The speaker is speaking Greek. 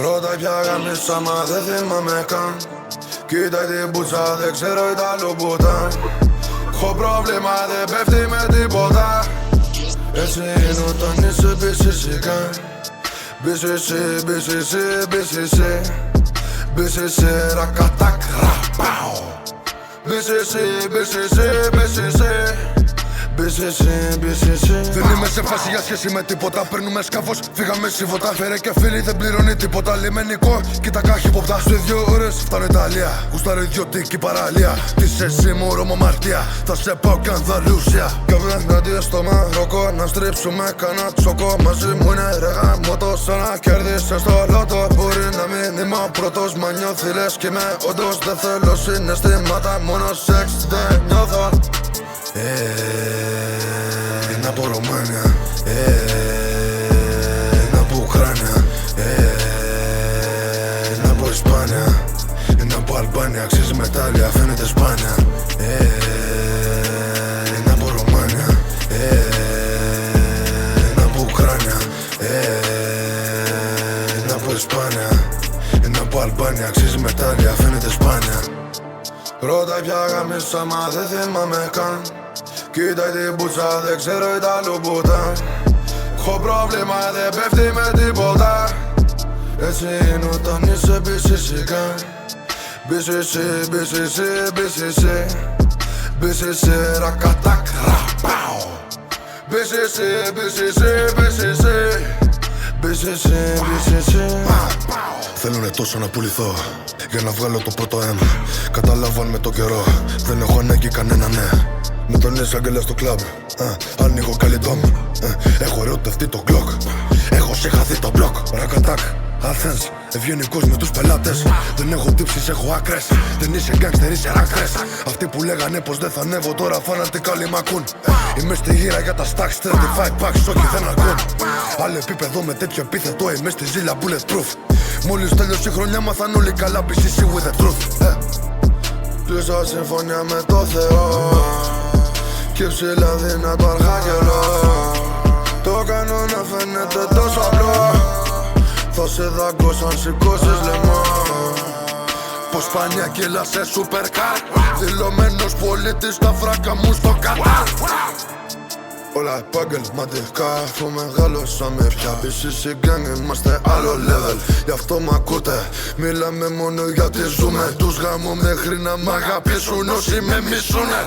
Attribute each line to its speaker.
Speaker 1: Ρώτα πια γαμίσα μα δεν θυμάμαι καν. Κοίτα την πουτσα δεν ξέρω Ιταλό πουτά. Έχω πρόβλημα δεν πέφτει με τίποτα. Έτσι είναι όταν είσαι BCC. BCC, BCC, BCC, BCC, ρακατάκ, ραπάω. BCC, BCC, BCC, BCC, BCC. Δεν είμαι σε φάση για σχέση με τίποτα. Παίρνουμε σκάφος, φύγαμε σύμβοτα. Φέρε και φίλοι δεν πληρώνει τίποτα. Λιμενικό, κοίτα κάχη ποπτά. Σε 2 ώρες φτάνω Ιταλία. Γουστάρω ιδιωτική παραλία. Τι εσύ μου Ρωμομαρτία. Θα σε πάω κι Ανδαλούσια. Κάμε ναντία στο Μαρόκο. Να στρίψουμε κανένα τσόκο. Μαζί μου είναι ρε γαμώτο. Σαν να κέρδισες στο λότο. Μπορεί να μην είμαι ο πρώτος. Μα νιώθει λες κι είμαι όντως. Δεν θέλω συναισθήματα. Μόνο σεξ δεν νιώθω. Είναι από Ρωμάνια, είναι από Ουκράνια, είναι από Ισπάνια, είναι από Αλμπάνια, αξίζει μετάλλια, φαίνεται σπάνια. Είναι από Ρωμάνια, είναι από Ουκράνια, είναι από Ισπάνια, είναι από Αλμπάνια, αξίζει μετάλλια, φαίνεται σπάνια. Ρώτα πια γαμίσα μα δεν θυμάμαι καν. Κοίτα την πουτσα δεν ξέρω Ιταλό πουτά. Έχω πρόβλημα δεν πέφτει με τίποτα. Έτσι είναι όταν είσαι BCC. BCC, BCC, BCC, BCC, ρακατάκ, ραπάω. BCC, BCC, BCC, BCC, BCC. Θέλουνε τόσο να πουληθώ για να βγάλω το πρώτο M. Καταλάβαν με το καιρό, δεν έχω ανάγκη κανένα ναι. Με τον εισαγγελέα στο κλαμπ, ανοίγω καλή ντόμ. Έχω ερωτευτεί το γκλοκ, έχω συγχαθεί το μπλοκ. Ρακατάκ, Athens, ευγενικός με τους πελάτες. Δεν έχω τύψεις, έχω άκρες. Δεν είσαι γκάγκστερ, είσαι ράκρες. Αυτοί που λέγανε πως δεν θα ανέβω τώρα φανατικά όλοι μ' ακούν. Είμαι στη γύρα για τα stacks, 35 packs, όχι δεν ακούν. Άλλο επίπεδο με τέτοιο επίθετο, είμαι στη ζήλια bulletproof. Μόλις τέλειωσε η χρονιά μάθαν όλοι καλά, BCC with the truth. Κλείσα συμφωνία με το Θεό. Και ψηλά δυνατό αρχάγγελο. Το κάνω να φαίνεται τόσο απλό. Θα σε δαγκώσω αν σηκώσεις λαιμό. Πως σπάνια κιλά σε supercar. Δηλωμένος πολίτης στα φράκα μου στο Κατάρ. Όλα επαγγελματικά, αφού μεγαλώσαμε πια. BCC gang, είμαστε άλλο level. Γι' αυτό μ' ακούτε, μιλάμε μόνο γιατί ζούμε. Τους γάμω μέχρι να μ' αγαπήσουν όσοι με μισούνε.